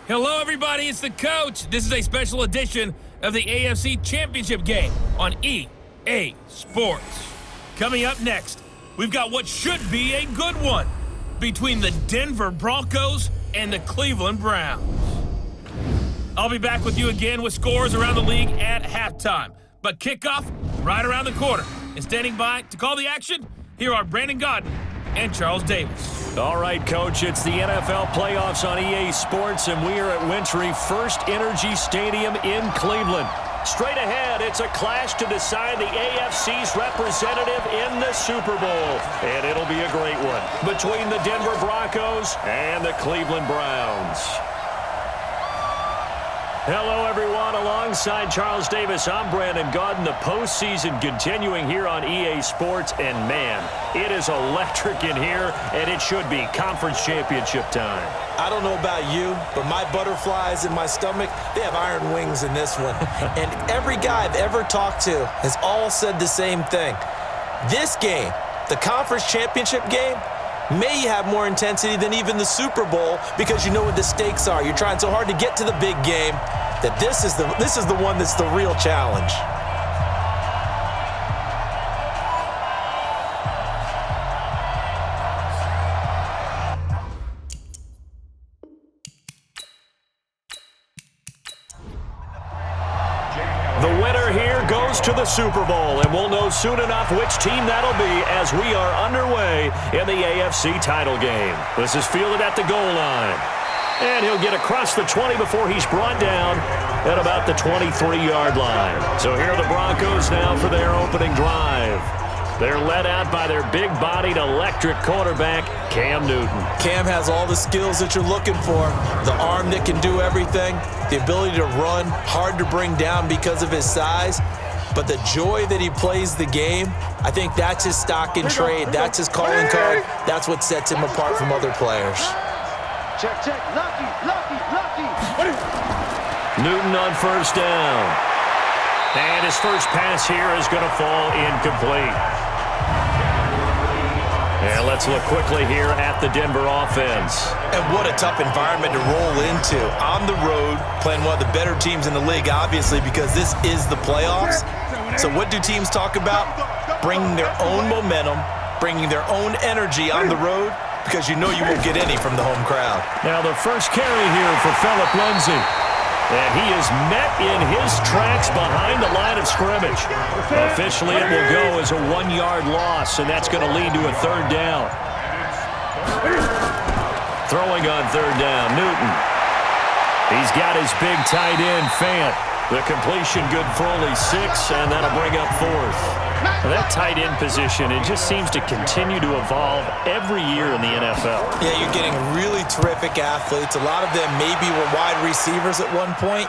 Hello, everybody. It's the coach. This is a special edition of the AFC Championship game on EA Sports. Coming up next, we've got what should be a good one between the Denver Broncos and the Cleveland Browns. I'll be back with you again with scores around the league at halftime. But kickoff right around the corner. And standing by to call the action, here are Brandon Godden and Charles Davis. All right, Coach, it's the NFL playoffs on EA Sports, and we are at Wintry First Energy Stadium in Cleveland. Straight ahead, it's a clash to decide the AFC's representative in the Super Bowl. And it'll be a great one between the Denver Broncos and the Cleveland Browns. Hello, everyone. Alongside Charles Davis, I'm Brandon Godden. The postseason continuing here on EA Sports. And, man, it is electric in here, and it should be conference championship time. I don't know about you, but my butterflies in my stomach, they have iron wings in this one. And every guy I've ever talked to has all said the same thing. This game, the conference championship game, may have more intensity than even the Super Bowl because you know what the stakes are. You're trying so hard to get to the big game that this is the one that's the real challenge. The winner here goes to the Super Bowl, and we'll know soon enough which team that'll be as we are underway in the AFC title game. This is fielded at the goal line. And he'll get across the 20 before he's brought down at about the 23-yard line. So here are the Broncos now for their opening drive. They're led out by their big-bodied electric quarterback, Cam Newton. Cam has all the skills that you're looking for. The arm that can do everything, the ability to run, hard to bring down because of his size. But the joy that he plays the game, I think that's his stock in trade. That's his calling card. That's what sets him apart from other players. Check, lucky. Newton on first down. And his first pass here is going to fall incomplete. And let's look quickly here at the Denver offense. And what a tough environment to roll into. On the road, playing one of the better teams in the league, obviously, because this is the playoffs. So what do teams talk about? Bringing their own momentum, bringing their own energy on the road, because you know you won't get any from the home crowd. Now the first carry here for Phillip Lindsay. And he is met in his tracks behind the line of scrimmage. Officially, it will go as a 1-yard loss, and that's going to lead to a third down. Throwing on third down, Newton. He's got his big tight end, Fant. The completion good for only 6, and that'll bring up fourth. Now that tight end position, it just seems to continue to evolve every year in the NFL. Yeah, you're getting really terrific athletes. A lot of them maybe were wide receivers at one point.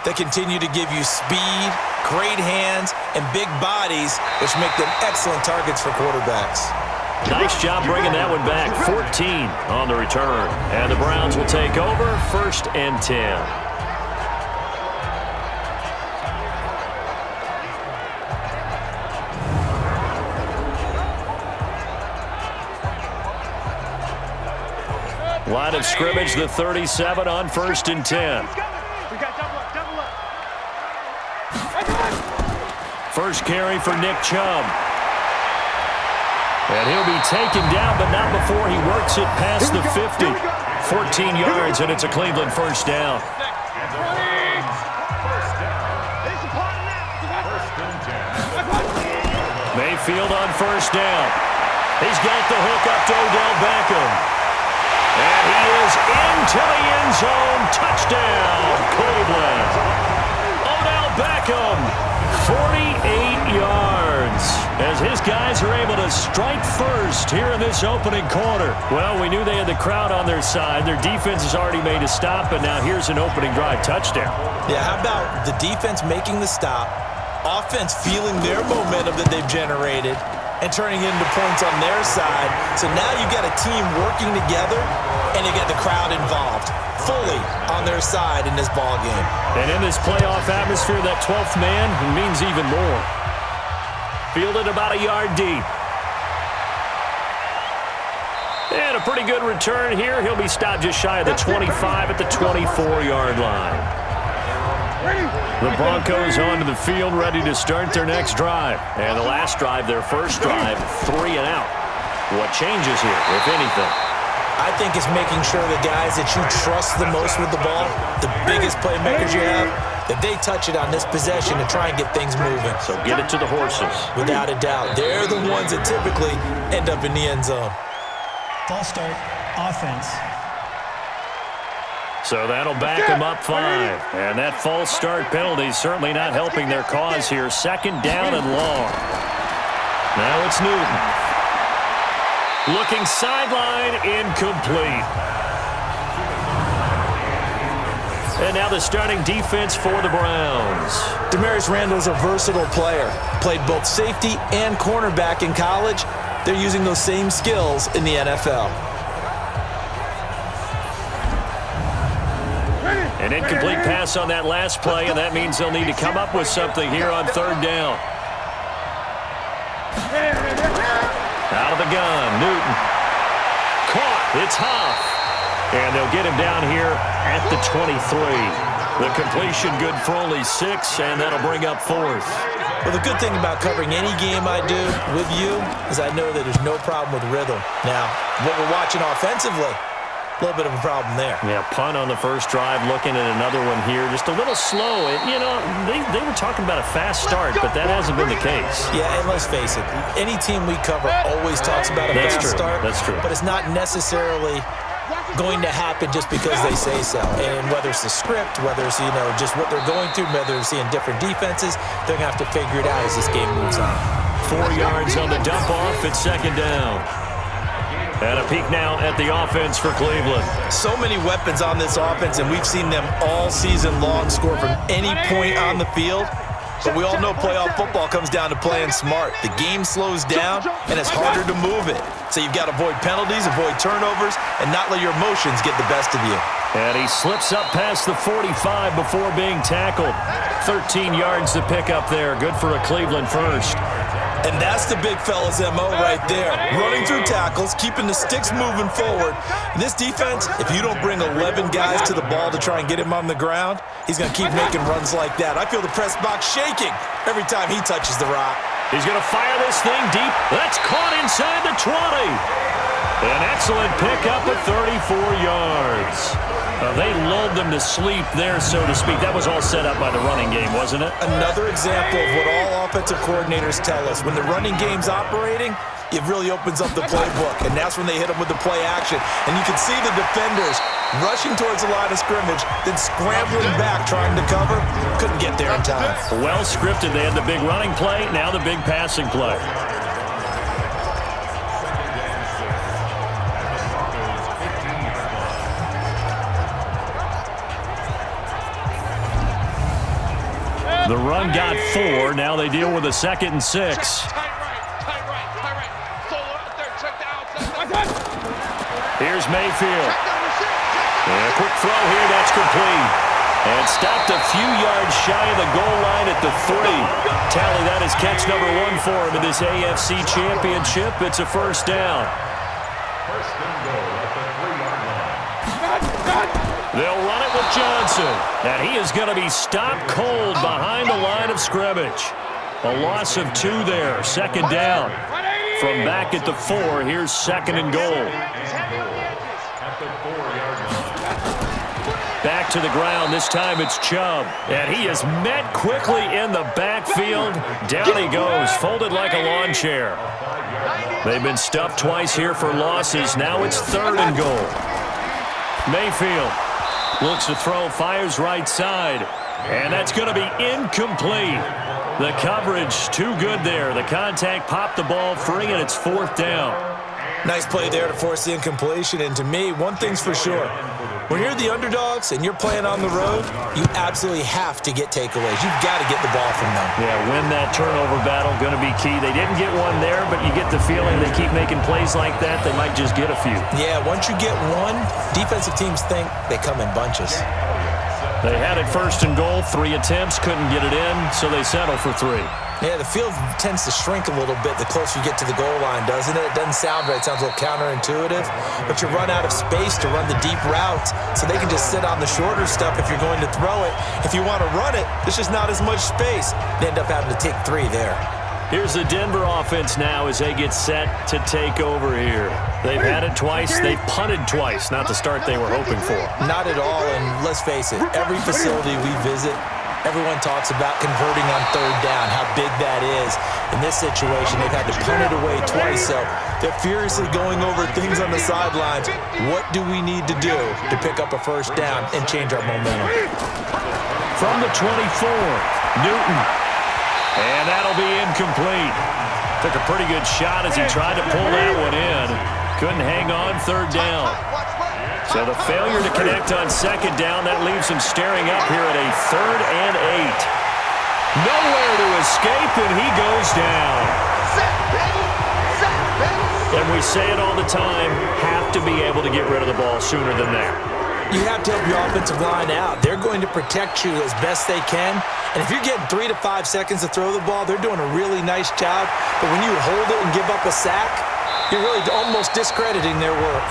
They continue to give you speed, great hands, and big bodies, which make them excellent targets for quarterbacks. Nice job bringing that one back. 14 on the return. And the Browns will take over, 1st and 10. Line of scrimmage, the 37 on 1st and 10. First carry for Nick Chubb. And he'll be taken down, but not before he works it past the 50. 14 yards, and it's a Cleveland first down. Mayfield on first down. He's got the hook up to Odell Beckham. And he is into the end zone. Touchdown, Cleveland. Odell Beckham, 48 yards. As his guys are able to strike first here in this opening quarter. Well, we knew they had the crowd on their side. Their defense has already made a stop, and now here's an opening drive touchdown. Yeah, how about the defense making the stop, offense feeling their momentum that they've generated, and turning into points on their side. So now you've got a team working together, and you get the crowd involved fully on their side in this ball game. And in this playoff atmosphere, that 12th man means even more. Fielded about a yard deep. And a pretty good return here. He'll be stopped just shy of the 25 at the 24-yard line. The Broncos onto the field, ready to start their next drive. And the last drive, their first drive, 3 and out. What changes here, if anything? I think it's making sure the guys that you trust the most with the ball, the biggest playmakers you have, that they touch it on this possession to try and get things moving. So get it to the horses. Without a doubt. They're the ones that typically end up in the end zone. False start, offense. So that'll back them up 5. And that false start penalty is certainly not helping their cause here. 2nd down and long. Now it's Newton. Looking sideline, incomplete. And now the starting defense for the Browns. Demarius Randall's a versatile player. Played both safety and cornerback in college. They're using those same skills in the NFL. An incomplete pass on that last play, and that means they'll need to come up with something here on 3rd down. Out of the gun, Newton. Caught, it's Huff. And they'll get him down here at the 23. The completion good for only 6, and that'll bring up 4th. Well, the good thing about covering any game I do with you is I know that there's no problem with rhythm. Now, what we're watching offensively, a little bit of a problem there. Yeah, punt on the first drive, looking at another one here. Just a little slow. You know, they were talking about a fast start, but that hasn't been the case. Yeah, and let's face it, any team we cover always talks about a fast start. That's true. But it's not necessarily going to happen just because they say so. And whether it's the script, whether it's, just what they're going through, whether they're seeing different defenses, they're going to have to figure it out as this game moves on. 4 yards on the dump off at 2nd down. And a peek now at the offense for Cleveland. So many weapons on this offense, and we've seen them all season long score from any point on the field. But we all know playoff football comes down to playing smart. The game slows down, and it's harder to move it. So you've got to avoid penalties, avoid turnovers, and not let your emotions get the best of you. And he slips up past the 45 before being tackled. 13 yards to pick up there. Good for a Cleveland first. And that's the big fella's MO right there. Running through tackles, keeping the sticks moving forward. And this defense, if you don't bring 11 guys to the ball to try and get him on the ground, he's going to keep making runs like that. I feel the press box shaking every time he touches the rock. He's going to fire this thing deep. That's caught inside the 20. An excellent pickup at 34 yards. They lulled them to sleep there, so to speak. That was all set up by the running game, wasn't it? Another example of what all offensive coordinators tell us. When the running game's operating, it really opens up the playbook, and that's when they hit them with the play action. And you can see the defenders rushing towards the line of scrimmage, then scrambling back trying to cover. Couldn't get there in time. Well scripted. They had the big running play, now the big passing play. The run got 4. Now they deal with a 2nd and 6. Tight right. Solo out there. Check the outside. Here's Mayfield. And a quick throw here. That's complete. And stopped a few yards shy of the goal line at the 3. Tally, that is catch number 1 for him in this AFC Championship. It's a first down. First and goal at the 3-yard line. They'll run it with Johnson. And he is going to be stopped cold behind the line of scrimmage. A loss of 2 there. 2nd down. From back at the 4, here's 2nd and goal. At the 4-yard line. Back to the ground. This time it's Chubb. And he is met quickly in the backfield. Down he goes, folded like a lawn chair. They've been stuffed twice here for losses. Now it's 3rd and goal. Mayfield looks to throw, fires right side. And that's going to be incomplete. The coverage too good there. The contact popped the ball free, and it's 4th down. Nice play there to force the incompletion. And to me, one thing's for sure. When you're the underdogs and you're playing on the road, you absolutely have to get takeaways. You've got to get the ball from them. Yeah, win that turnover battle, going to be key. They didn't get one there, but you get the feeling they keep making plays like that, they might just get a few. Yeah, once you get one, defensive teams think they come in bunches. They had it first and goal, 3 attempts, couldn't get it in, so they settle for 3. Yeah, the field tends to shrink a little bit the closer you get to the goal line, doesn't it? It doesn't sound right. It sounds a little counterintuitive. But you run out of space to run the deep routes, so they can just sit on the shorter stuff if you're going to throw it. If you want to run it, there's just not as much space. They end up having to take 3 there. Here's the Denver offense now as they get set to take over here. They've had it twice. They've punted twice. Not the start they were hoping for. Not at all, and let's face it, every facility we visit, everyone talks about converting on 3rd down, how big that is. In this situation, they've had to punt it away twice, so they're furiously going over things on the sidelines. What do we need to do to pick up a 1st down and change our momentum? From the 24, Newton. And that'll be incomplete. Took a pretty good shot as he tried to pull that one in. Couldn't hang on 3rd down. So the failure to connect on 2nd down, that leaves him staring up here at a 3rd and 8. Nowhere to escape, and he goes down. And we say it all the time, have to be able to get rid of the ball sooner than that. You have to help your offensive line out. They're going to protect you as best they can. And if you're getting 3 to 5 seconds to throw the ball, they're doing a really nice job. But when you hold it and give up a sack, you're really almost discrediting their work.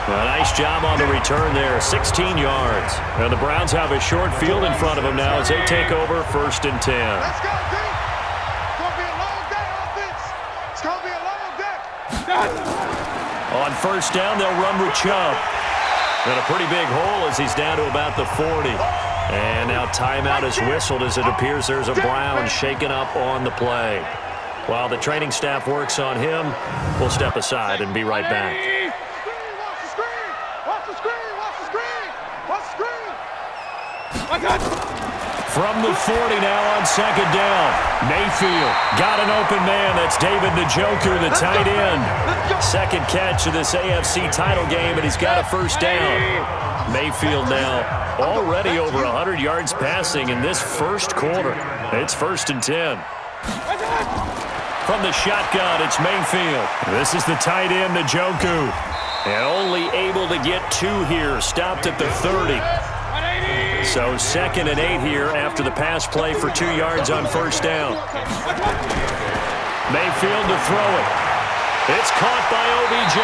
A nice job on the return there, 16 yards. And the Browns have a short field in front of them now as they take over 1st and 10. Let's go, D. It's going to be a long day, offense. It's going to be a long day. On 1st down, they'll run with Chubb. And a pretty big hole as he's down to about the 40. And now timeout is whistled as it appears there's a Brown shaken up on the play. While the training staff works on him, we'll step aside and be right back. Watch the screen. Watch the screen. Watch the screen. Watch the screen. I got you. From the 40 now on 2nd down. Mayfield got an open man. That's David Njoku, the tight end. 2nd catch of this AFC title game, and he's got a 1st down. Mayfield now already over 100 yards passing in this 1st quarter. It's 1st and 10. From the shotgun, it's Mayfield. This is the tight end, Njoku. And only able to get 2 here. Stopped at the 30. So 2nd and 8 here after the pass play for 2 yards on 1st down. Mayfield to throw it. It's caught by OBJ.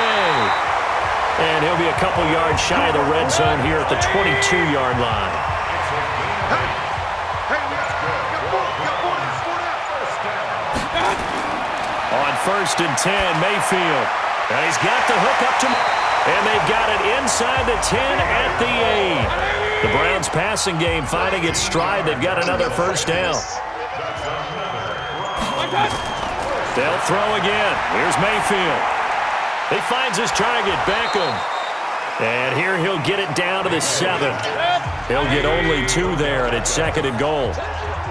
And he'll be a couple yards shy of the red zone here at the 22-yard line. On 1st and 10, Mayfield. And he's got the hook up to... And they've got it inside the 10 at the 8. The Browns passing game finding its stride. They've got another 1st down. They'll throw again. Here's Mayfield. He finds his target, Beckham. And here he'll get it down to the 7. He'll get only 2 there, and it's 2nd and goal.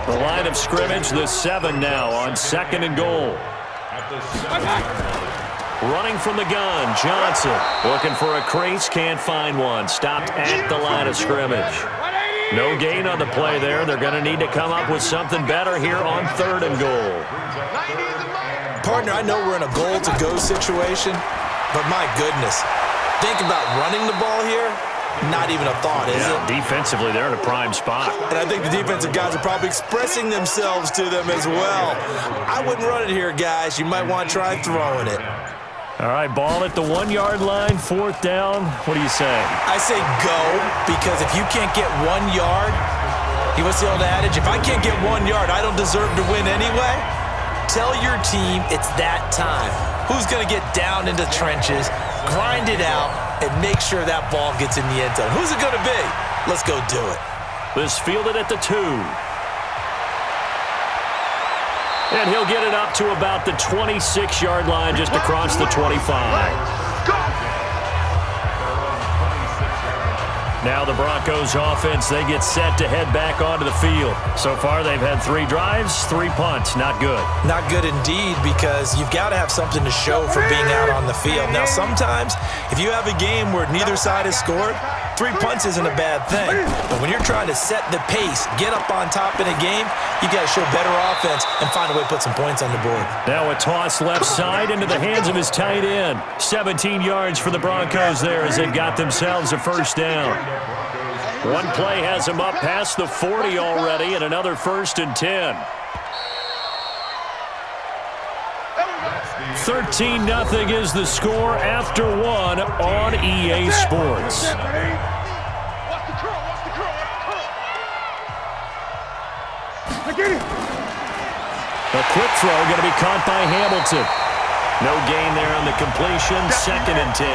The line of scrimmage, the 7 now on 2nd and goal. Running from the gun, Johnson. Looking for a crease, can't find one. Stopped at the line of scrimmage. No gain on the play there. They're going to need to come up with something better here on 3rd and goal. Partner, I know we're in a goal-to-go situation, but my goodness. Think about running the ball here. Not even a thought, is it? Defensively, they're in a prime spot. And I think the defensive guys are probably expressing themselves to them as well. I wouldn't run it here, guys. You might want to try throwing it. All right, ball at the 1-yard line, 4th down. What do you say? I say go, because if you can't get 1 yard, what's the old adage? If I can't get 1 yard, I don't deserve to win anyway. Tell your team it's that time. Who's going to get down into trenches, grind it out, and make sure that ball gets in the end zone? Who's it going to be? Let's go do it. This fielded at the 2. And he'll get it up to about the 26-yard line just across the 25. Now the Broncos offense, they get set to head back onto the field. So far they've had 3 drives, 3 punts. Not good. Not good indeed, because you've got to have something to show for being out on the field. Now sometimes if you have a game where neither side has scored, 3 punts isn't a bad thing. But when you're trying to set the pace, get up on top in a game, you got to show better offense and find a way to put some points on the board. Now a toss left side into the hands of his tight end. 17 yards for the Broncos there as they've got themselves a 1st down. One play has him up past the 40 already, and another 1st and 10. 13-0 is the score after one on EA Sports. Watch the curl, watch the curl, watch the curl. I get it. A quick throw going to be caught by Hamilton. No gain there on the completion. 2nd and 10.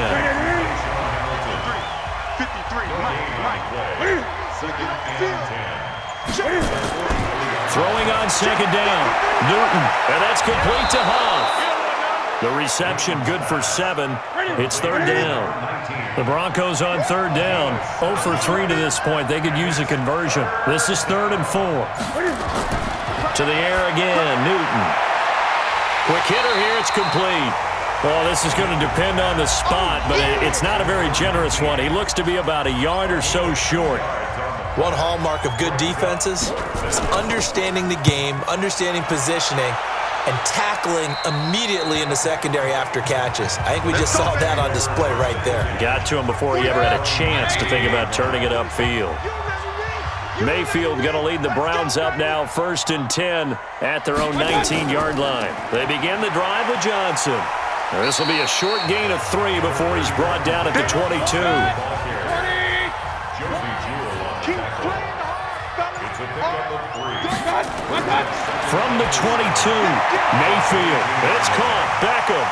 53, Mike. Second and 10. Throwing on 2nd down. Newton, and that's complete to Huff. The reception good for 7. It's 3rd down. The Broncos on 3rd down. 0 for 3 to this point. They could use a conversion. This is 3rd and 4. To the air again, Newton. Quick hitter here, it's complete. Well, this is going to depend on the spot, but it's not a very generous one. He looks to be about a yard or so short. One hallmark of good defenses is understanding the game, understanding positioning, and tackling immediately in the secondary after catches. I think we just saw that on display right there. Got to him before he ever had a chance to think about turning it upfield. Mayfield going to lead the Browns up now, 1st and 10 at their own 19-yard line. They begin the drive with Johnson. This will be a short gain of 3 before he's brought down at the 22. From the 22, Mayfield. It's caught. Beckham.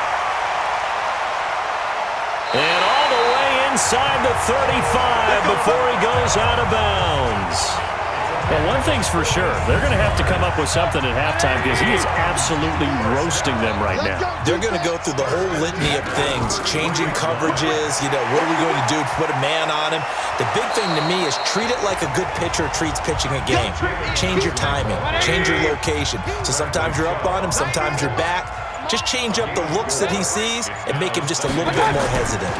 And all the way inside the 35 before he goes out of bounds. Well, one thing's for sure. They're going to have to come up with something at halftime because he is absolutely roasting them right now. They're going to go through the whole litany of things, changing coverages, what are we going to do to put a man on him? The big thing to me is treat it like a good pitcher treats pitching a game. Change your timing, change your location. So sometimes you're up on him, sometimes you're back. Just change up the looks that he sees and make him just a little bit more hesitant.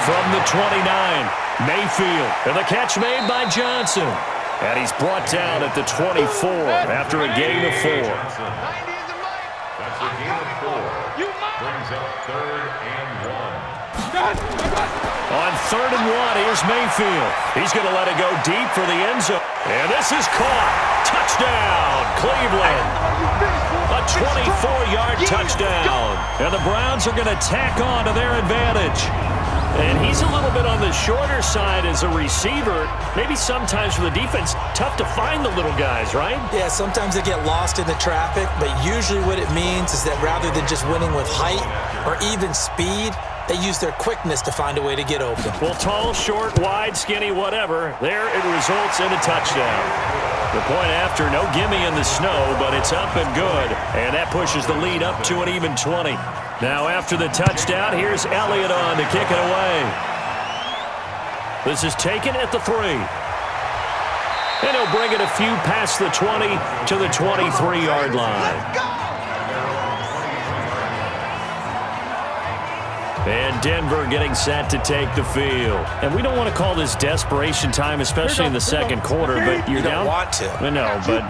From the 29, Mayfield, and the catch made by Johnson. And he's brought down at the 24 after a gain of 4. That's a gain of 4. Brings up 3rd and 1. On 3rd and 1, here's Mayfield. He's going to let it go deep for the end zone. And this is caught. Touchdown, Cleveland. A 24-yard touchdown. And the Browns are going to tack on to their advantage. And he's a little bit on the shorter side as a receiver. Maybe sometimes for the defense, tough to find the little guys, right? Yeah, sometimes they get lost in the traffic, but usually what it means is that rather than just winning with height or even speed, they use their quickness to find a way to get open. Well, tall, short, wide, skinny, whatever, there it results in a touchdown. The point after, no gimme in the snow, but it's up and good. And that pushes the lead up to an even 20. Now after the touchdown, here's Elliott on to kick it away. This is taken at the 3. And he'll bring it a few past the 20 to the 23-yard line. And Denver getting set to take the field. And we don't want to call this desperation time, especially in the second quarter, but you're down. You don't want to. No, but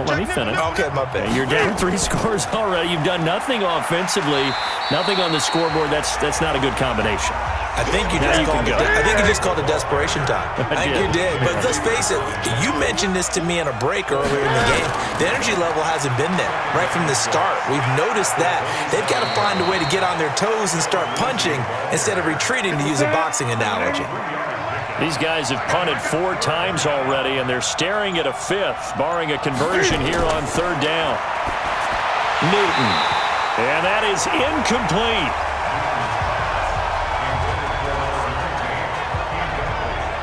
let me finish. Okay, my bad. You're down 3 scores already. You've done nothing offensively, nothing on the scoreboard. That's not a good combination. I think you just called it desperation time. I think you did. But let's face it, you mentioned this to me in a break earlier in the game. The energy level hasn't been there right from the start. We've noticed that. They've got to find a way to get on their toes and start punching instead of retreating, to use a boxing analogy. These guys have punted 4 times already, and they're staring at a 5th, barring a conversion here on 3rd down. Newton. And that is incomplete.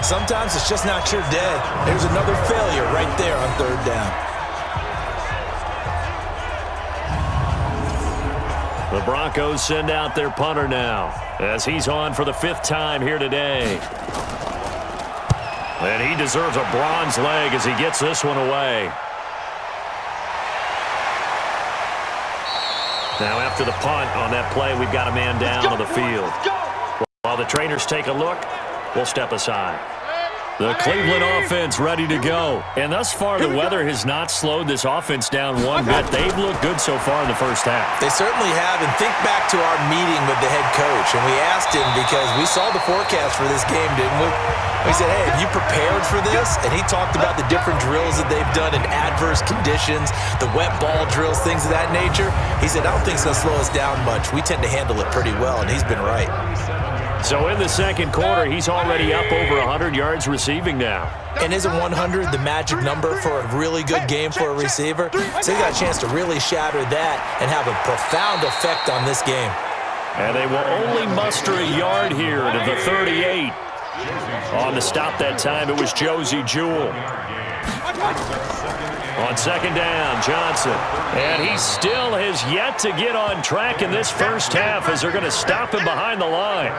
Sometimes it's just not your day. There's another failure right there on 3rd down. The Broncos send out their punter now as he's on for the 5th time here today. And he deserves a bronze leg as he gets this one away. Now after the punt on that play, we've got a man down on the field. While the trainers take a look, we'll step aside. The Cleveland offense ready to go. And thus far, the weather has not slowed this offense down one bit. They've looked good so far in the first half. They certainly have. And think back to our meeting with the head coach. And we asked him, because we saw the forecast for this game, didn't we? We said, hey, have you prepared for this? And he talked about the different drills that they've done in adverse conditions, the wet ball drills, things of that nature. He said, I don't think it's going to slow us down much. We tend to handle it pretty well, and he's been right. So in the second quarter, he's already up over 100 yards receiving now. And isn't 100 the magic number for a really good game for a receiver? So he got a chance to really shatter that and have a profound effect on this game. And they will only muster a yard here to the 38. On the stop that time, it was Josie Jewell. On second down, Johnson. And he still has yet to get on track in this first half as they're going to stop him behind the line.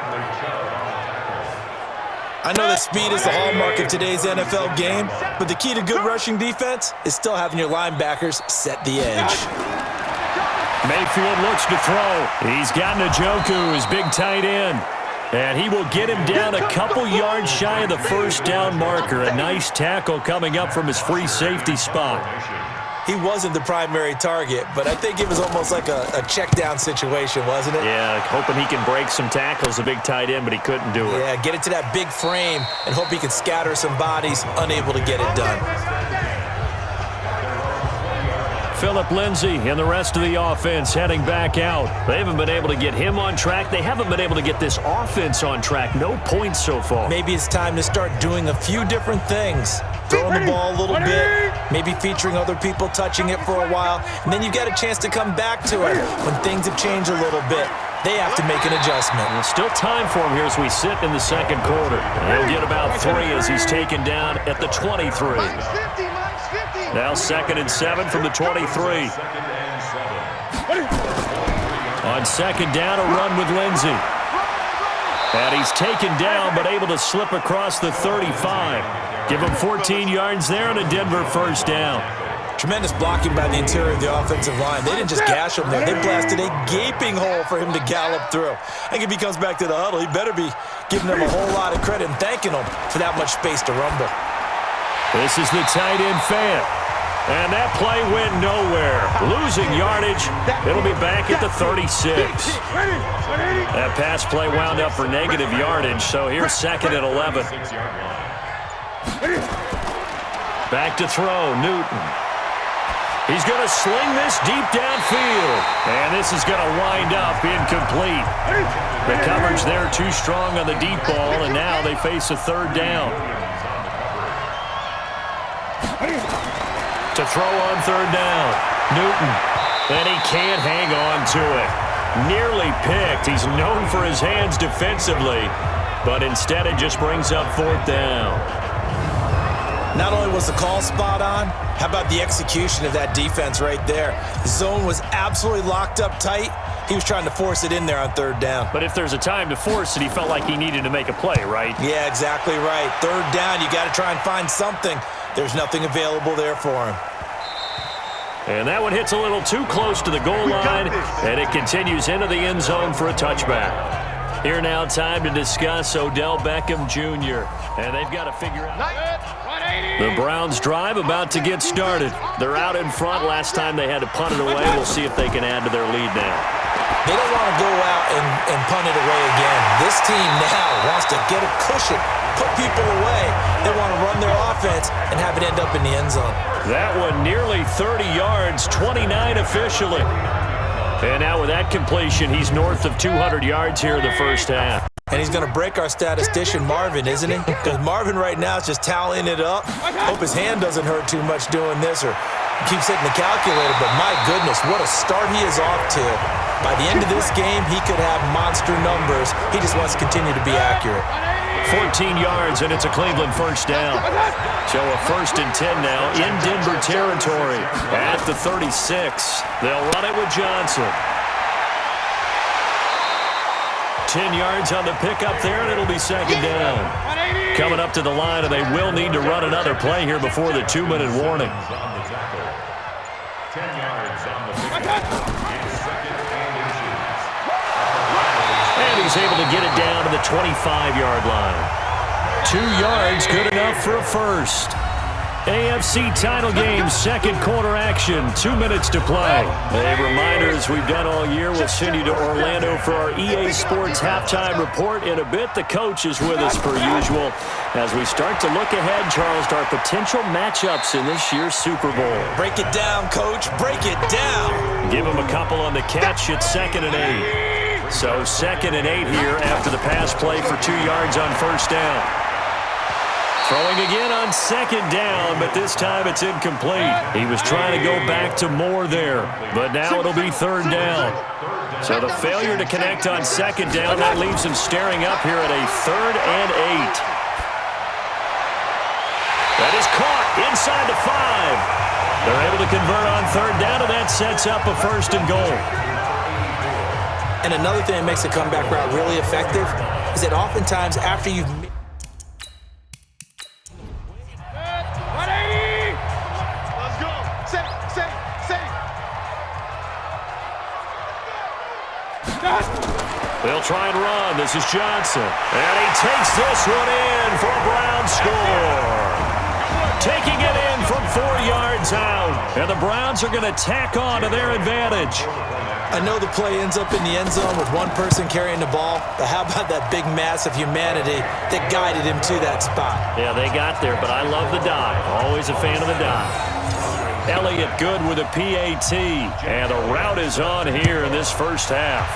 I know that speed is the hallmark of today's NFL game, but the key to good rushing defense is still having your linebackers set the edge. Mayfield looks to throw. He's got Njoku, his big tight end. And he will get him down a couple yards shy of the first down marker. A nice tackle coming up from his free safety spot. He wasn't the primary target, but I think it was almost like a check down situation, wasn't it? Yeah, hoping he can break some tackles, a big tight end, but he couldn't do it. Yeah, get it to that big frame and hope he can scatter some bodies, unable to get it done. Phillip Lindsay and the rest of the offense heading back out. They haven't been able to get him on track. They haven't been able to get this offense on track. No points so far. Maybe it's time to start doing a few different things. Throwing the ball a little bit, maybe featuring other people touching it for a while, and then you get a chance to come back to it when things have changed a little bit. They have to make an adjustment. And still time for him here as we sit in the second quarter. He'll get about 3 as he's taken down at the 23. Now 2nd and 7 from the 23. On second down, a run with Lindsay. And he's taken down but able to slip across the 35. Give him 14 yards there and a Denver first down. Tremendous blocking by the interior of the offensive line. They didn't just gash him there. They blasted a gaping hole for him to gallop through. I think if he comes back to the huddle, he better be giving them a whole lot of credit and thanking them for that much space to rumble. This is the tight end fan. And that play went nowhere. Losing yardage. It'll be back at the 36. That pass play wound up for negative yardage, so here's 2nd and 11. Back to throw, Newton. He's going to sling this deep downfield. And this is going to wind up incomplete. The coverage there too strong on the deep ball, and now they face a 3rd down. To throw on 3rd down, Newton. And he can't hang on to it. Nearly picked. He's known for his hands defensively, but instead it just brings up 4th down. Not only was the call spot on, how about the execution of that defense right there? The zone was absolutely locked up tight. He was trying to force it in there on 3rd down. But if there's a time to force it, he felt like he needed to make a play, right? Yeah, exactly right. 3rd down, you got to try and find something. There's nothing available there for him. And that one hits a little too close to the goal line, and it continues into the end zone for a touchback. Here now, time to discuss Odell Beckham Jr., and they've got to figure out. The Browns drive about to get started. They're out in front. Last time they had to punt it away. We'll see if they can add to their lead now. They don't want to go out and punt it away again. This team now wants to get a cushion, put people away. They want to run their offense and have it end up in the end zone. That one nearly 30 yards, 29 officially. And now with that completion, he's north of 200 yards here in the first half. And he's going to break our statistician, Marvin, isn't he? Because Marvin right now is just tallying it up. Hope his hand doesn't hurt too much doing this or keeps hitting the calculator. But my goodness, what a start he is off to. By the end of this game, he could have monster numbers. He just wants to continue to be accurate. 14 yards, and it's a Cleveland first down. So a 1st and 10 now in Denver territory at the 36. They'll run it with Johnson. 10 yards on the pickup there, and it'll be 2nd down. Coming up to the line, and they will need to run another play here before the 2-minute warning. 10 yards on the pickup. And he's able to get it down to the 25-yard line. 2 yards, good enough for a first. AFC title game, second quarter action, 2 minutes to play. A reminder, as we've done all year, we'll send you to Orlando for our EA Sports halftime report. In a bit, the coach is with us per usual as we start to look ahead, Charles, to our potential matchups in this year's Super Bowl. Break it down, Coach. Break it down. Give him a couple on the catch. It's 2nd and 8. So 2nd and 8 here after the pass play for 2 yards on first down. Throwing again on 2nd down, but this time it's incomplete. He was trying to go back to more there, but now it'll be 3rd down. So the failure to connect on 2nd down, that leaves him staring up here at a 3rd and 8. That is caught inside the 5. They're able to convert on 3rd down, and that sets up a 1st and goal. And another thing that makes a comeback route really effective is that oftentimes after you've they'll try and run. This is Johnson. And he takes this one in for a Browns score. Taking it in from 4 yards out. And the Browns are going to tack on to their advantage. I know the play ends up in the end zone with one person carrying the ball, but how about that big mass of humanity that guided him to that spot? Yeah, they got there, but I love the dive. Always a fan of the dive. Elliott good with a PAT. And the route is on here in this first half.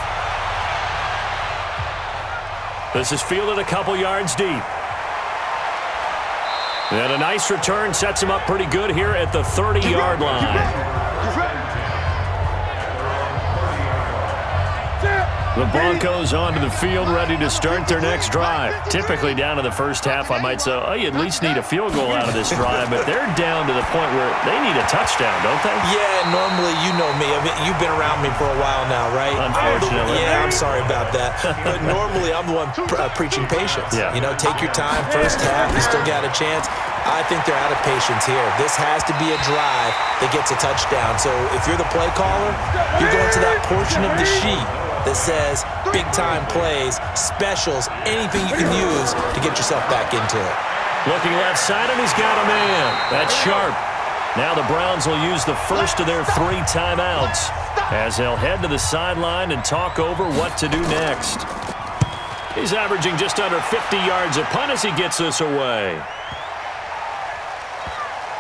This is fielded a couple yards deep. And a nice return sets him up pretty good here at the 30-yard line. The Broncos onto the field, ready to start their next drive. Typically down to the first half, I might say, oh, you at least need a field goal out of this drive, but they're down to the point where they need a touchdown, don't they? Yeah, normally, you know me. I mean, you've been around me for a while now, right? Unfortunately. Yeah, I'm sorry about that. But normally, I'm the one preaching patience. Yeah. You know, take your time. First half, you still got a chance. I think they're out of patience here. This has to be a drive that gets a touchdown. So if you're the play caller, you're going to that portion of the sheet that says big-time plays, specials, anything you can use to get yourself back into it. Looking left side, and he's got a man. That's sharp. Now the Browns will use the first of their 3 timeouts as they'll head to the sideline and talk over what to do next. He's averaging just under 50 yards a punt as he gets this away.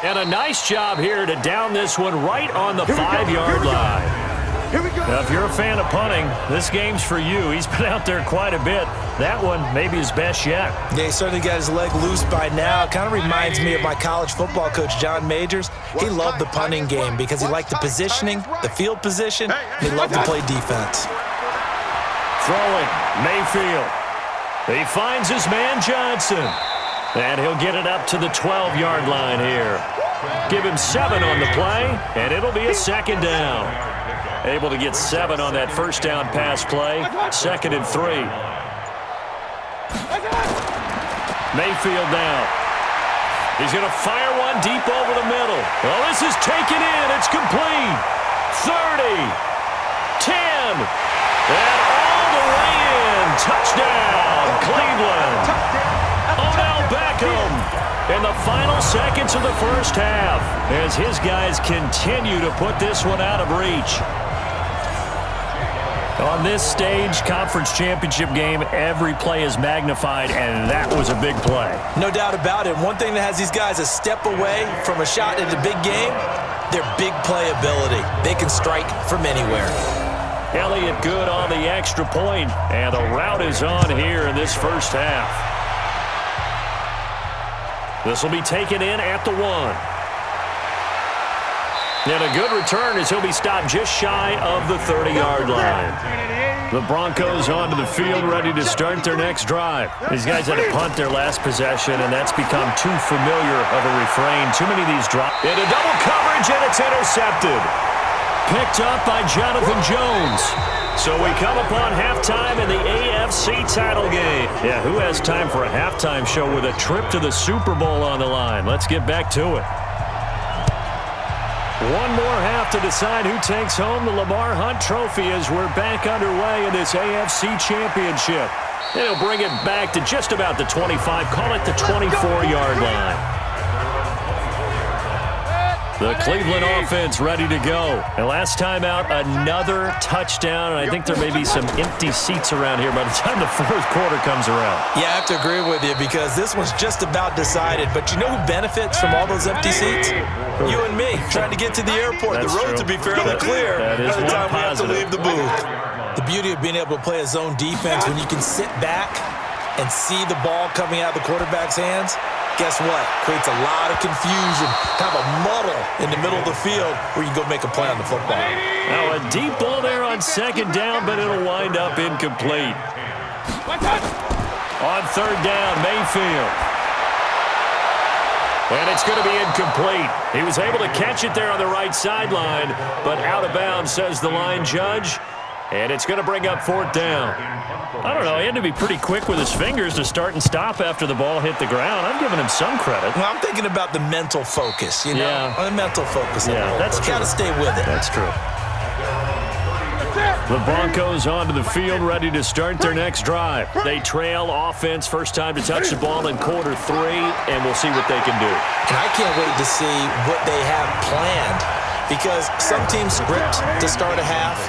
And a nice job here to down this one right on the 5-yard line. Now, if you're a fan of punting, this game's for you. He's been out there quite a bit. That one maybe his best yet. Yeah, he certainly got his leg loose by now. It kind of reminds me of my college football coach, John Majors. He loved the punting game because he liked the positioning, the field position, and he loved to play defense. Throwing, Mayfield. He finds his man Johnson. And he'll get it up to the 12-yard line here. Give him 7 on the play, and it'll be a 2nd down. Able to get 7 on that first down pass play. 2nd and 3. Mayfield now. He's going to fire one deep over the middle. Well, this is taken in. It's complete. 30. 10. And all the way in. Touchdown, Cleveland. Odell Beckham in the final seconds of the first half as his guys continue to put this one out of reach. On this stage, conference championship game, every play is magnified, and that was a big play. No doubt about it. One thing that has these guys a step away from a shot at a big game, their big play ability. They can strike from anywhere. Elliott good on the extra point, and the route is on here in this first half. This will be taken in at the 1. And a good return as he'll be stopped just shy of the 30-yard line. The Broncos onto the field ready to start their next drive. These guys had to punt their last possession, and that's become too familiar of a refrain. Too many of these drops. Into double coverage, and it's intercepted. Picked up by Jonathan Jones. So we come upon halftime in the AFC title game. Yeah, who has time for a halftime show with a trip to the Super Bowl on the line? Let's get back to it. One more half to decide who takes home the Lamar Hunt Trophy as we're back underway in this AFC Championship. And he'll bring it back to just about the 25. Call it the 24-yard line. The Cleveland offense ready to go. And last time out, another touchdown. And I think there may be some empty seats around here by the time the fourth quarter comes around. Yeah, I have to agree with you because this one's just about decided. But you know who benefits from all those empty seats? You and me, trying to get to the airport. That's the roads true. will be fairly clear by the time we have to leave the booth. The beauty of being able to play a zone defense when you can sit back and see the ball coming out of the quarterback's hands, guess what? Creates a lot of confusion, kind of a muddle in the middle of the field where you can go make a play on the football. Now a deep ball there on second down, but it'll wind up incomplete. On third down, Mayfield. And it's going to be incomplete. He was able to catch it there on the right sideline, but out of bounds, says the line judge. And it's going to bring up fourth down. I don't know. He had to be pretty quick with his fingers to start and stop after the ball hit the ground. I'm giving him some credit. Well, I'm thinking about the mental focus, you know? Yeah. The mental focus. Yeah, that's true. Got to stay with it. That's true. The Broncos onto the field, ready to start their next drive. They trail offense, first time to touch the ball in quarter 3, and we'll see what they can do. And I can't wait to see what they have planned because some teams script to start a half.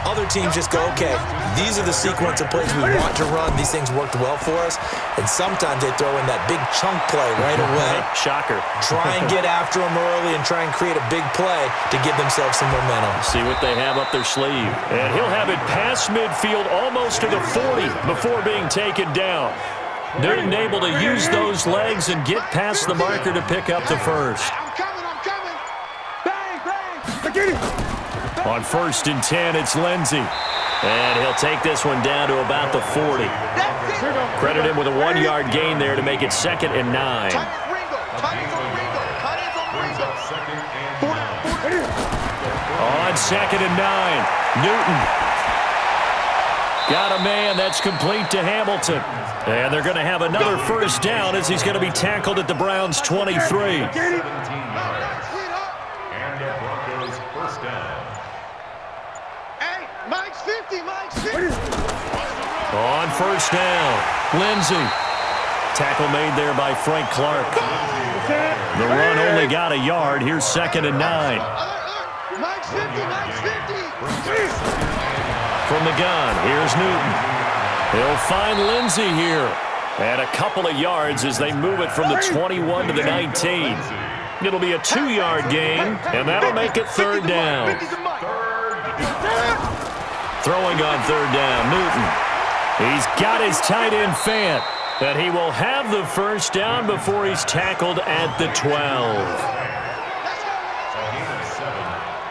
Other teams just go, okay, these are the sequence of plays we want to run. These things worked well for us. And sometimes they throw in that big chunk play right away. Shocker. Try and get after them early and try and create a big play to give themselves some momentum. See what they have up their sleeve. And he'll have it past midfield almost to the 40 before being taken down. Newton able to use those legs and get past the marker to pick up the first. I'm coming. Bang, bang. On first and 10, it's Lindsey. And he'll take this one down to about the 40. Credit him with a 1-yard gain there to make it 2nd and 9. On 2nd and 9, Newton. Got a man. That's complete to Hamilton. And they're going to have another first down as he's going to be tackled at the Browns' 23. On first down, Lindsey. Tackle made there by Frank Clark. The run only got a yard. Here's 2nd and 9. From the gun, here's Newton. He'll find Lindsey here. And a couple of yards as they move it from the 21 to the 19. It'll be a 2-yard gain, and that'll make it 3rd down. Throwing on 3rd down, Newton. He's got his tight end Fant, and he will have the first down before he's tackled at the 12.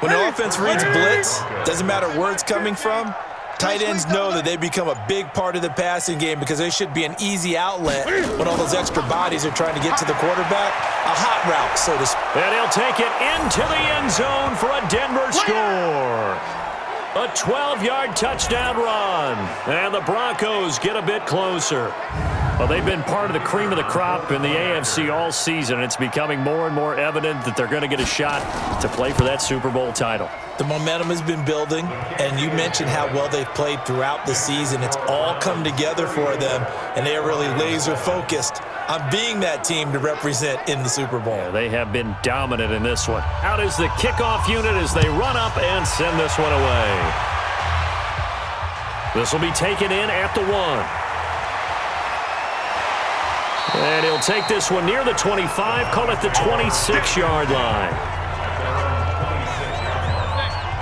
When the offense reads blitz, doesn't matter where it's coming from, tight ends know that they become a big part of the passing game because they should be an easy outlet when all those extra bodies are trying to get to the quarterback. A hot route, so to speak. And he'll take it into the end zone for a Denver score. A 12-yard touchdown run. And the Broncos get a bit closer. Well, they've been part of the cream of the crop in the AFC all season. It's becoming more and more evident that they're going to get a shot to play for that Super Bowl title. The momentum has been building, and you mentioned how well they've played throughout the season. It's all come together for them, and they are really laser-focused on being that team to represent in the Super Bowl. Yeah, they have been dominant in this one. Out is the kickoff unit as they run up and send this one away. This will be taken in at the 1. And he'll take this one near the 25, call it the 26-yard line.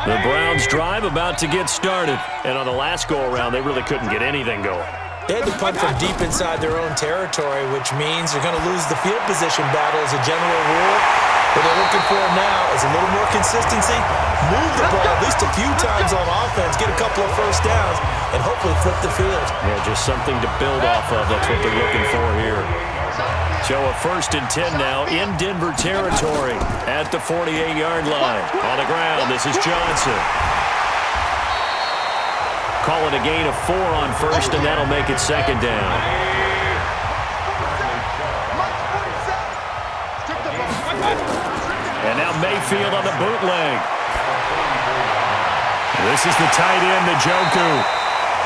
The Browns drive about to get started. And on the last go-around, they really couldn't get anything going. They had to punt from deep inside their own territory, which means they're going to lose the field position battle as a general rule. What they're looking for now is a little more consistency, move the ball at least a few times on offense, get a couple of first downs, and hopefully flip the field. Yeah, just something to build off of. That's what they're looking for here. So a 1st and 10 now in Denver territory at the 48-yard line. On the ground, this is Johnson. Call it a gain of 4 on first, and that'll make it 2nd down. And now Mayfield on the bootleg. This is the tight end, Njoku.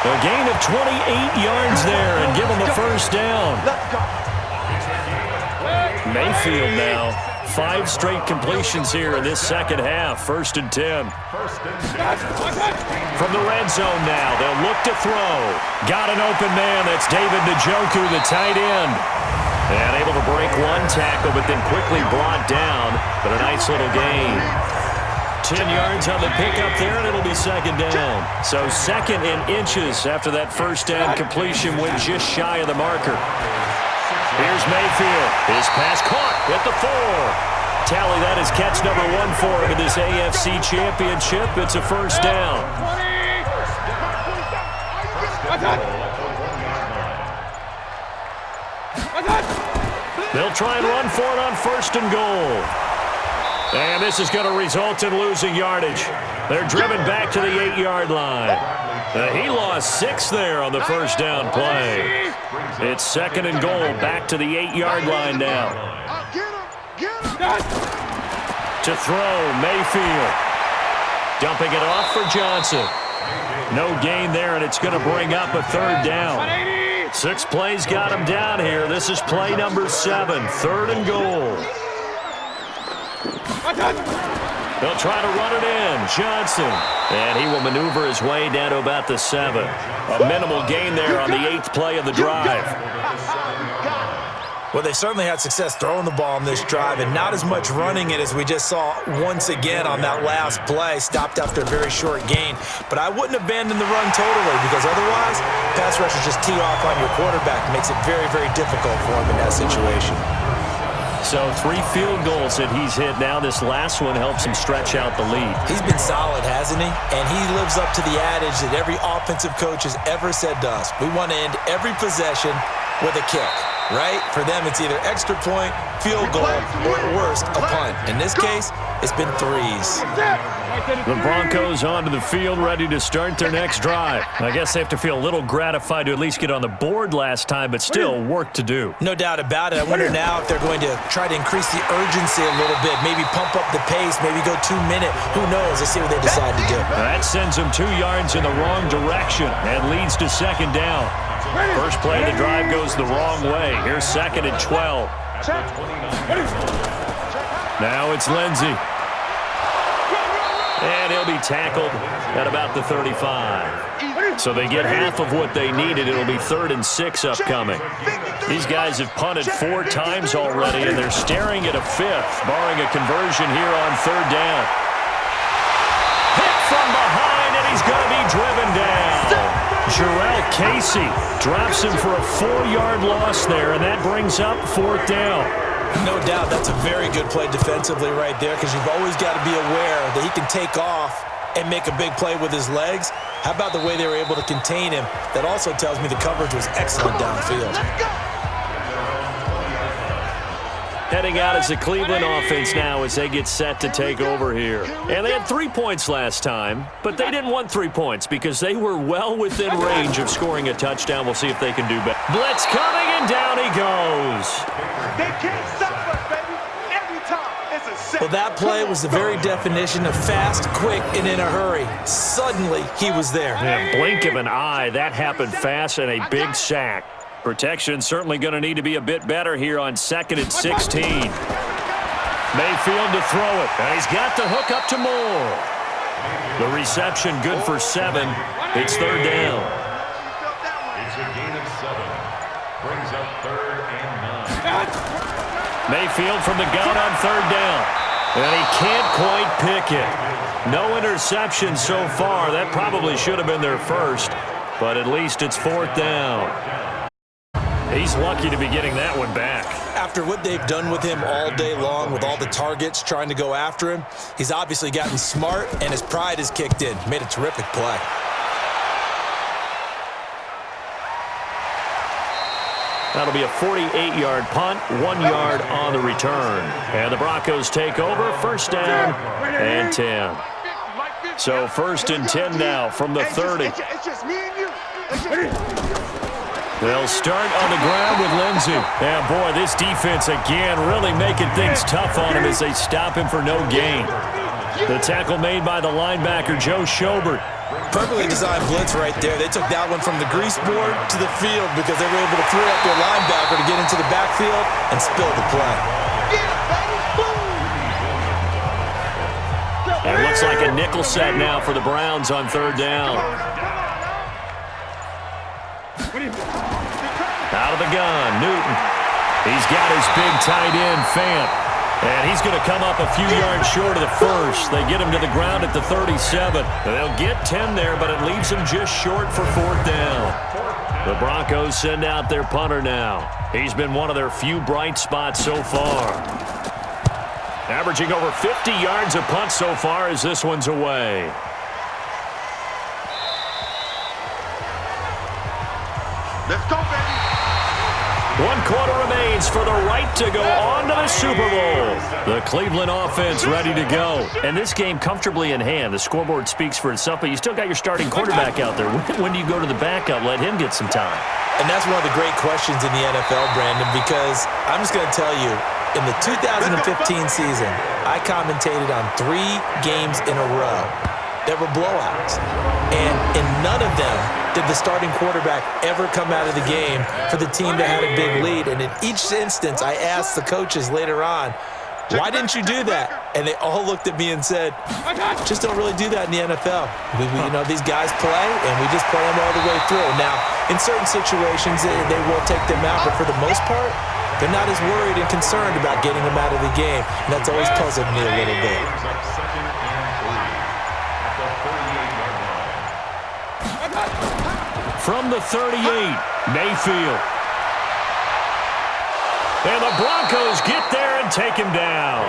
A gain of 28 yards there and give them a first down. Mayfield now. 5 straight completions here in this second half. 1st and 10. From the red zone now, they'll look to throw. Got an open man. That's David Njoku, the tight end. And able to break one tackle, but then quickly brought down. But a nice little gain. 10 yards on the pickup there, and it'll be second down. So second in inches after that first down completion went just shy of the marker. Here's Mayfield. His pass caught at the 4. Tally, that is catch number 1 for him in this AFC Championship. It's a first down. They'll try and run for it on 1st and goal. And this is going to result in losing yardage. They're driven back to the 8-yard line. He lost 6 there on the first down play. It's 2nd and goal, back to the 8-yard line now. To throw, Mayfield. Dumping it off for Johnson. No gain there, and it's going to bring up a 3rd down. 6 plays got him down here. This is play number 7, 3rd and goal. They'll try to run it in. Johnson. And he will maneuver his way down to about the 7. A minimal gain there on the 8th play of the drive. Well, they certainly had success throwing the ball on this drive, and not as much running it as we just saw once again on that last play. Stopped after a very short gain. But I wouldn't abandon the run totally, because otherwise, pass rushers just tee off on your quarterback. Makes it very, very difficult for him in that situation. So 3 field goals that he's hit now. This last one helps him stretch out the lead. He's been solid, hasn't he? And he lives up to the adage that every offensive coach has ever said to us. We want to end every possession with a kick, right? For them, it's either extra point, field goal, or at worst, a punt. In this case, it's been 3s. The Broncos onto the field, ready to start their next drive. I guess they have to feel a little gratified to at least get on the board last time, but still work to do. No doubt about it. I wonder now if they're going to try to increase the urgency a little bit, maybe pump up the pace, maybe go 2-minute. Who knows? Let's see what they decide to do. That sends them 2 yards in the wrong direction and leads to 2nd down. First play of the drive goes the wrong way. Here's 2nd and 12. Now it's Lindsey. And he'll be tackled at about the 35. So they get half of what they needed. It'll be 3rd and 6 upcoming. These guys have punted 4 times already, and they're staring at a 5th, barring a conversion here on 3rd down. Hit from behind, and he's going to be driven down. Jarrell Casey drops him for a 4-yard loss there, and that brings up 4th down. No doubt that's a very good play defensively right there, because you've always got to be aware that he can take off and make a big play with his legs. How about the way they were able to contain him? That also tells me the coverage was excellent downfield. Heading out as the Cleveland offense now as they get set to take over here. And they had 3 points last time, but they didn't want 3 points because they were well within range of scoring a touchdown. We'll see if they can do better. Blitz coming, and down he goes. They can't stop us, baby. Every time it's a set. Well, that play was the very definition of fast, quick, and in a hurry. Suddenly, he was there. Yeah, blink of an eye. That happened fast, and a big sack. Protection certainly going to need to be a bit better here on 2nd and 16. Mayfield to throw it. And he's got the hook up to Moore. The reception good for 7. It's 3rd down. It's a gain of 7. Brings up 3rd and 9. Mayfield from the gun on 3rd down. And he can't quite pick it. No interception so far. That probably should have been their first. But at least it's 4th down. He's lucky to be getting that one back. After what they've done with him all day long, with all the targets trying to go after him, he's obviously gotten smart, and his pride has kicked in. Made a terrific play. That'll be a 48-yard punt, 1 yard on the return. And the Broncos take over, 1st down and 10. So 1st and 10 now from the 30. It's just me and you. They'll start on the ground with Lindsey. Yeah, boy, this defense again really making things tough on him as they stop him for no gain. The tackle made by the linebacker, Joe Schobert. Perfectly designed blitz right there. They took that one from the grease board to the field because they were able to free up their linebacker to get into the backfield and spill the play. And it looks like a nickel set now for the Browns on third down. Out of the gun, Newton. He's got his big tight end, Fant. And he's going to come up a few yards short of the first. They get him to the ground at the 37. They'll get 10 there, but it leaves him just short for fourth down. The Broncos send out their punter now. He's been one of their few bright spots so far. Averaging over 50 yards a punt so far as this one's away. Let's go, baby. 1 quarter remains for the right to go on to the Super Bowl. The Cleveland offense ready to go. And this game comfortably in hand. The scoreboard speaks for itself, but you still got your starting quarterback out there. When do you go to the backup? Let him get some time. And that's one of the great questions in the NFL, Brandon, because I'm just going to tell you, in the 2015 season, I commentated on 3 games in a row that were blowouts. And in none of them did the starting quarterback ever come out of the game for the team that had a big lead. And in each instance, I asked the coaches later on, why didn't you do that? And they all looked at me and said, just don't really do that in the NFL. You know, these guys play, and we just play them all the way through. Now, in certain situations, they will take them out, but for the most part, they're not as worried and concerned about getting them out of the game. And that's always puzzled me a little bit. From the 38, Mayfield. And the Broncos get there and take him down.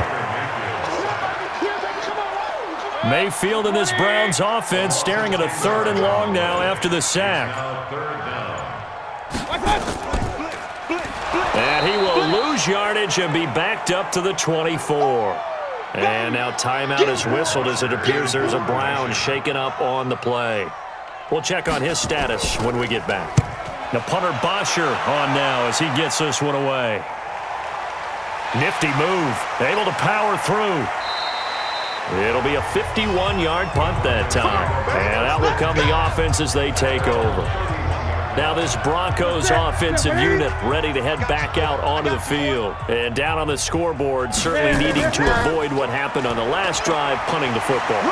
Mayfield in this Browns offense staring at a 3rd and long now after the sack. And he will lose yardage and be backed up to the 24. And now timeout is whistled as it appears there's a Brown shaken up on the play. We'll check on his status when we get back. The punter Bosher on now as he gets this one away. Nifty move, able to power through. It'll be a 51-yard punt that time. And out will come the offense as they take over. Now this Broncos offensive unit ready to head back out onto the field. And down on the scoreboard, certainly needing to avoid what happened on the last drive, punting the football.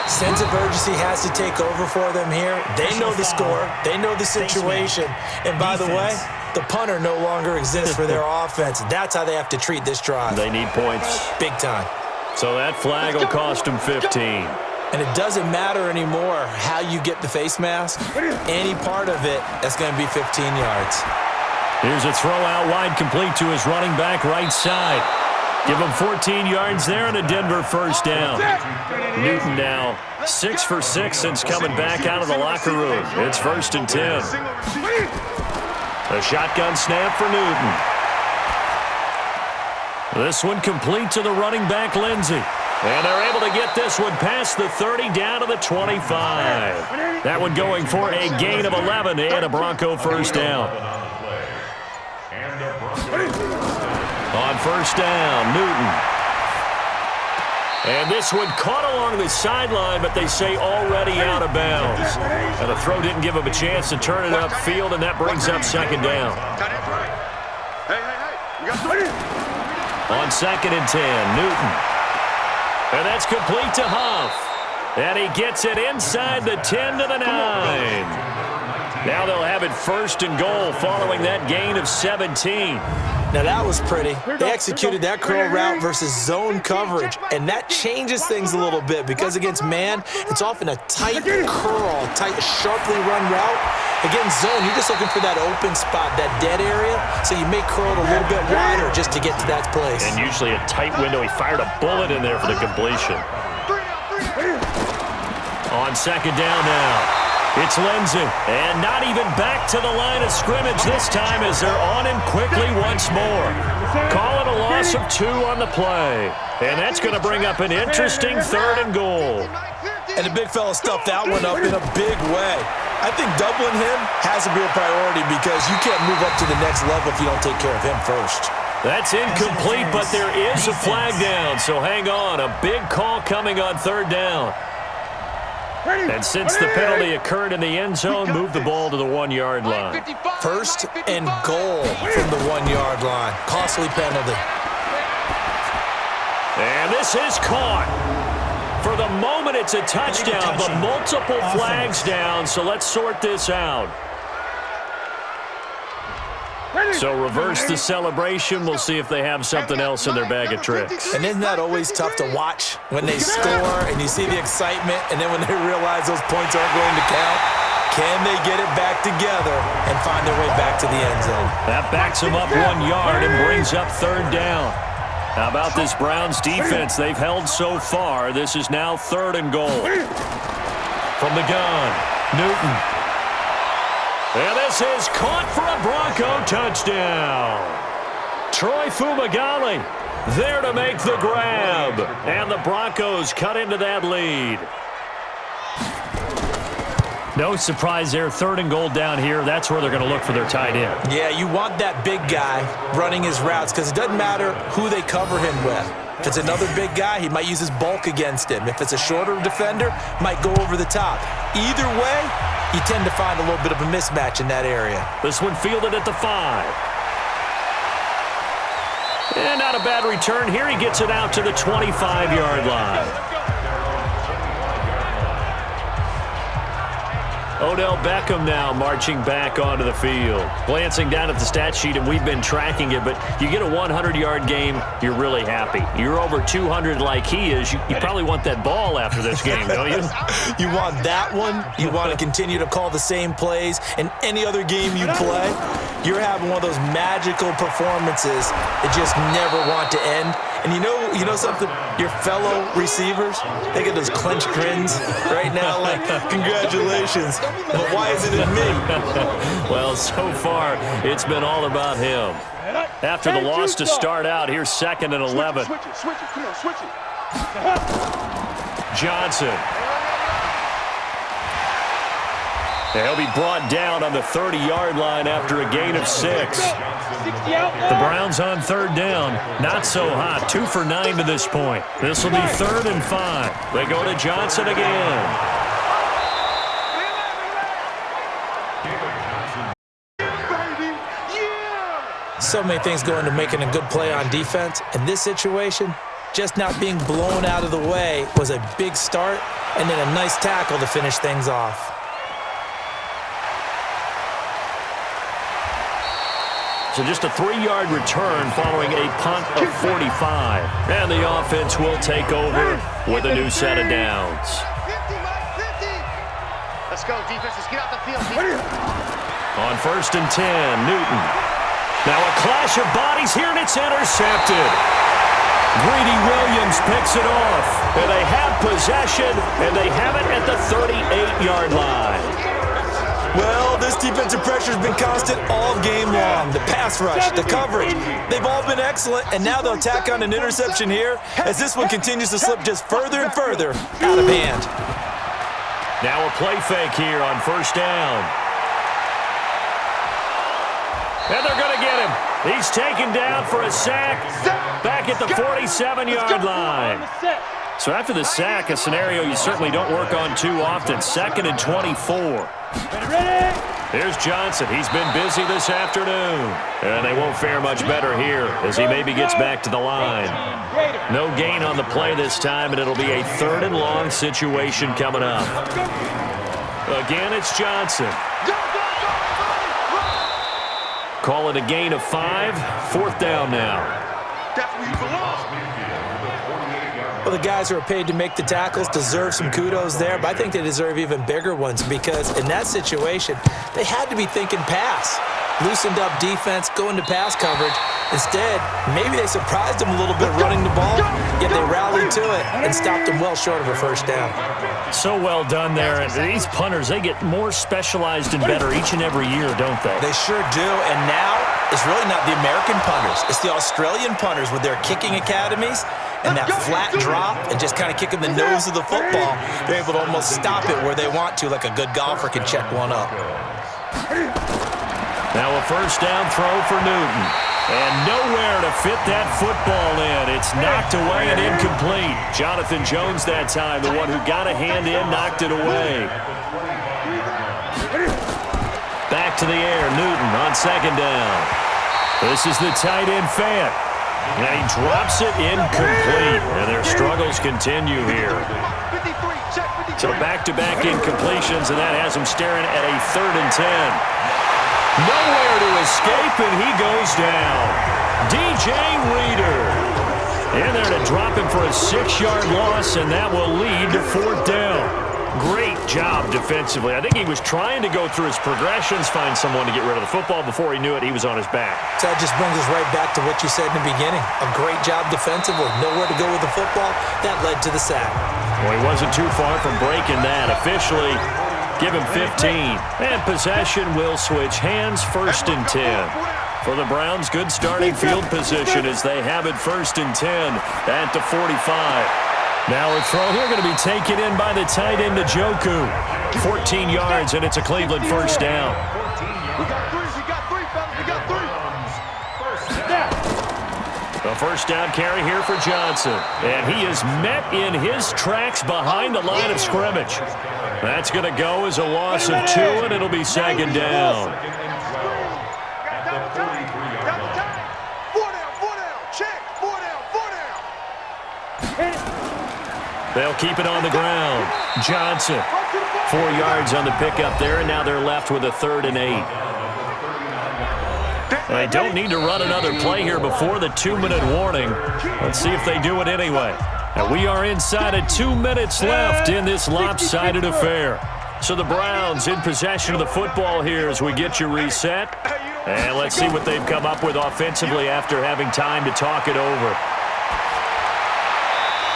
Sense of urgency has to take over for them here. They know the score. They know the situation. And by the way, the punter no longer exists for their offense. That's how they have to treat this drive. They need points. Big time. So that flag will cost them 15. And it doesn't matter anymore how you get the face mask. Any part of it, that's going to be 15 yards. Here's a throw out wide complete to his running back right side. Give him 14 yards there and a Denver first down. Newton now 6 for 6 since coming back out of the locker room. It's 1st and 10. A shotgun snap for Newton. This one complete to the running back, Lindsey. And they're able to get this one past the 30 down to the 25. That one going for a gain of 11 and a Bronco first down. On first down, Newton. And this one caught along the sideline, but they say already out of bounds. And the throw didn't give him a chance to turn it upfield, and that brings up 2nd down. On 2nd and 10, Newton. And that's complete to Huff. And he gets it inside the 10 to the 9. Now they'll have it 1st and goal following that gain of 17. Now that was pretty. They executed that curl route versus zone coverage, and that changes things a little bit because against man, it's often a tight curl, tight, sharply run route. Against zone, you're just looking for that open spot, that dead area, so you may curl it a little bit wider just to get to that place. And usually a tight window. He fired a bullet in there for the completion. On 2nd down now. It's Lindsey, and not even back to the line of scrimmage this time as they're on him quickly once more. Call it a loss of 2 on the play, and that's going to bring up an interesting 3rd and goal. And the big fella stuffed that one up in a big way. I think doubling him has to be a priority because you can't move up to the next level if you don't take care of him first. That's incomplete, but there is a flag down, so hang on. A big call coming on 3rd down. And since the penalty occurred in the end zone, move the ball to the 1-yard line. First and goal from the 1-yard line. Costly penalty. And this is caught. For the moment, it's a touchdown, but multiple flags down, so let's sort this out. So reverse the celebration. We'll see if they have something else in their bag of tricks. And isn't that always tough to watch when they score and you see the excitement, and then when they realize those points aren't going to count? Can they get it back together and find their way back to the end zone? That backs them up 1 yard and brings up 3rd down. How about this Browns defense? They've held so far. This is now 3rd and goal. From the gun, Newton. And this is caught for a Bronco touchdown. Troy Fumagalli there to make the grab. And the Broncos cut into that lead. No surprise there. 3rd and goal down here. That's where they're going to look for their tight end. Yeah, you want that big guy running his routes because it doesn't matter who they cover him with. If it's another big guy, he might use his bulk against him. If it's a shorter defender, might go over the top. Either way, you tend to find a little bit of a mismatch in that area. This one fielded at the 5. And not a bad return here. He gets it out to the 25-yard line. Odell Beckham now marching back onto the field. Glancing down at the stat sheet, and we've been tracking it, but you get a 100-yard game, you're really happy. You're over 200 like he is. You probably want that ball after this game, don't you? You want that one. You want to continue to call the same plays in any other game you play. You're having one of those magical performances that just never want to end. And you know something? Your fellow receivers, they get those clenched grins right now like, congratulations. But why isn't it me? Well, so far, it's been all about him. After the loss to start out, here's 2nd and 11. Switch it. Come on, switch it. Johnson. He'll be brought down on the 30-yard line after a gain of 6. The Browns on 3rd down. Not so hot. 2 for 9 to this point. This will be 3rd and 5. They go to Johnson again. So many things go into making a good play on defense. In this situation, just not being blown out of the way was a big start, and then a nice tackle to finish things off. So just a 3-yard return following a punt of 45. And the offense will take over with a new set of downs. 50. Let's go, defense. Let's get out the field. On 1st and 10, Newton. Now a clash of bodies here, and it's intercepted. Greedy Williams picks it off. And they have possession, and they have it at the 38-yard line. Well, this defensive pressure has been constant all game long. The pass rush, the coverage, they've all been excellent, and now they'll tack on an interception here as this one continues to slip just further and further out of hand. Now a play fake here on 1st down. And they're going to get him. He's taken down for a sack back at the 47-yard line. So after the sack, a scenario you certainly don't work on too often. 2nd and 24. Here's Johnson. He's been busy this afternoon. And they won't fare much better here as he maybe gets back to the line. No gain on the play this time, and it'll be a 3rd and long situation coming up. Again, it's Johnson. Call it a gain of 5. 4th down now. That's where you belong. Well, the guys who are paid to make the tackles deserve some kudos there, but I think they deserve even bigger ones because in that situation, they had to be thinking pass. Loosened up defense, going to pass coverage. Instead, maybe they surprised them a little bit running the ball, yet they rallied to it and stopped them well short of a 1st down. So well done there. And these punters, they get more specialized and better each and every year, don't they? They sure do, and now it's really not the American punters. It's the Australian punters with their kicking academies and that flat drop and just kind of kicking the nose of the football. They're able to almost stop it where they want to, like a good golfer can check one up. Now a 1st down throw for Newton. And nowhere to fit that football in. It's knocked away and incomplete. Jonathan Jones that time, the one who got a hand in, knocked it away. Back to the air, Newton on second down. This is the tight end Fant. And he drops it incomplete. And their struggles continue here. So back-to-back incompletions, and that has him staring at a 3rd and 10. Nowhere to escape, and he goes down. DJ Reader in there to drop him for a 6-yard loss, and that will lead to 4th down. Great job defensively. I think he was trying to go through his progressions, find someone to get rid of the football. Before he knew it, he was on his back. So that just brings us right back to what you said in the beginning. A great job defensively. Nowhere to go with the football. That led to the sack. Well, he wasn't too far from breaking that. Officially, give him 15. And possession will switch hands, 1st and 10. For the Browns, good starting field position as they have it 1st and 10 at the 45. Now a throw here going to be taken in by the tight end, Njoku. 14 yards, and it's a Cleveland 1st down. We got 3, fellas. We got 3. The 1st down carry here for Johnson. And he is met in his tracks behind the line of scrimmage. That's going to go as a loss of 2, and it'll be 2nd down. They'll keep it on the ground. Johnson, 4 yards on the pickup there, and now they're left with a 3rd and 8. They don't need to run another play here before the 2-minute warning. Let's see if they do it anyway. And we are inside of 2 minutes left in this lopsided affair. So the Browns in possession of the football here as we get you reset. And let's see what they've come up with offensively after having time to talk it over.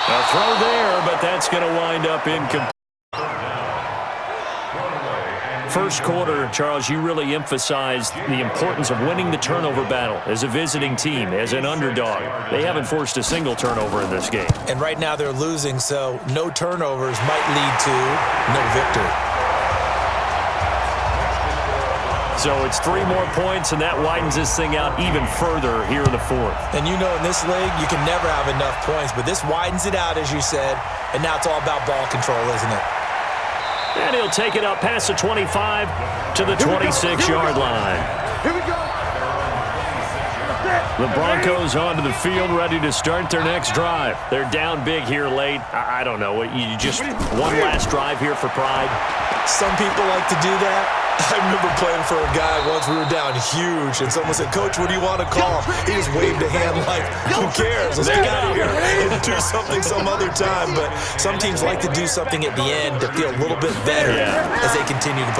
A throw there, but that's going to wind up incomplete. First quarter, Charles, you really emphasized the importance of winning the turnover battle as a visiting team, as an underdog. They haven't forced a single turnover in this game. And right now they're losing, so no turnovers might lead to no victory. So it's 3 more points, and that widens this thing out even further here in the 4th. And you know in this league, you can never have enough points, but this widens it out, as you said, and now it's all about ball control, isn't it? And he'll take it up past the 25 to the 26-yard line. Here we go. The Broncos onto the field, ready to start their next drive. They're down big here late. I don't know. You just one last drive here for pride? Some people like to do that. I remember playing for a guy once. We were down huge, and someone said, "Coach, what do you want to call?" He just waved a hand like, "Who cares? Let's get out of here and do something some other time." But some teams like to do something at the end to feel a little bit better as they continue to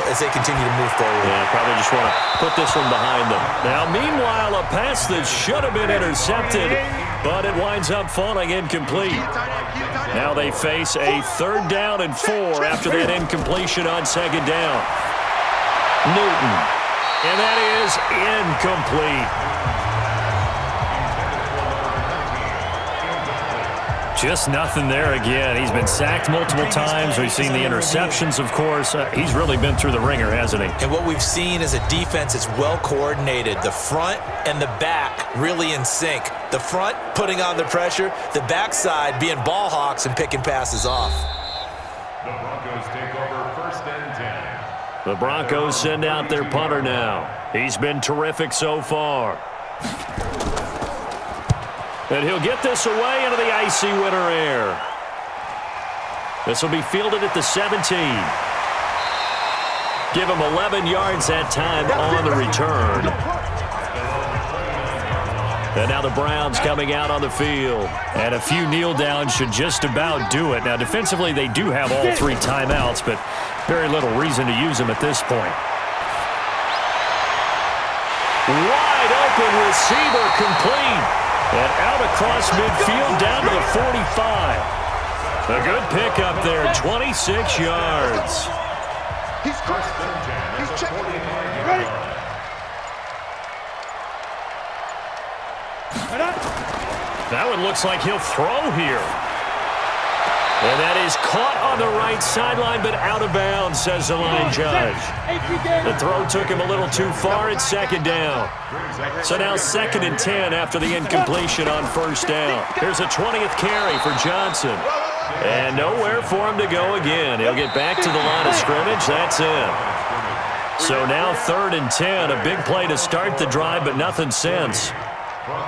move forward. Yeah, probably just want to put this one behind them. Now, meanwhile, a pass that should have been intercepted, but it winds up falling incomplete. Now they face a 3rd down and 4 after that incompletion on 2nd down. Newton, and that is incomplete. Just nothing there again. He's been sacked multiple times. We've seen the interceptions, of course. He's really been through the ringer, hasn't he? And what we've seen is a defense that's well coordinated. The front and the back really in sync. The front putting on the pressure, the backside being ball hawks and picking passes off. The Broncos take over 1st and 10. The Broncos send out their punter now. He's been terrific so far. And he'll get this away into the icy winter air. This will be fielded at the 17. Give him 11 yards that time on the return. And now the Browns coming out on the field. And a few kneel downs should just about do it. Now, defensively, they do have all 3 timeouts, but very little reason to use them at this point. Wide open receiver complete. And out across midfield down to the 45. A good pickup there, 26 yards. He's checking. Ready? That one looks like he'll throw here. And that is caught on the right sideline, but out of bounds, says the line judge. The throw took him a little too far. It's second down. So now 2nd and 10 after the incompletion on first down. Here's a 20th carry for Johnson. And nowhere for him to go again. He'll get back to the line of scrimmage. That's it. So now 3rd and 10. A big play to start the drive, but nothing since.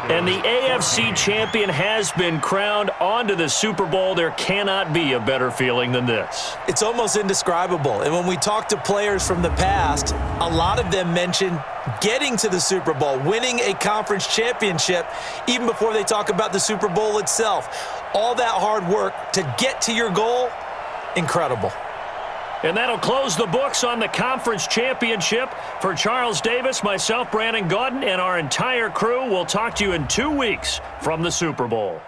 And the AFC champion has been crowned. On to the Super Bowl. There cannot be a better feeling than this. It's almost indescribable. And when we talk to players from the past, a lot of them mention getting to the Super Bowl, winning a conference championship, even before they talk about the Super Bowl itself. All that hard work to get to your goal, incredible. And that'll close the books on the conference championship. For Charles Davis, myself, Brandon Gaudin, and our entire crew, we'll talk to you in 2 weeks from the Super Bowl.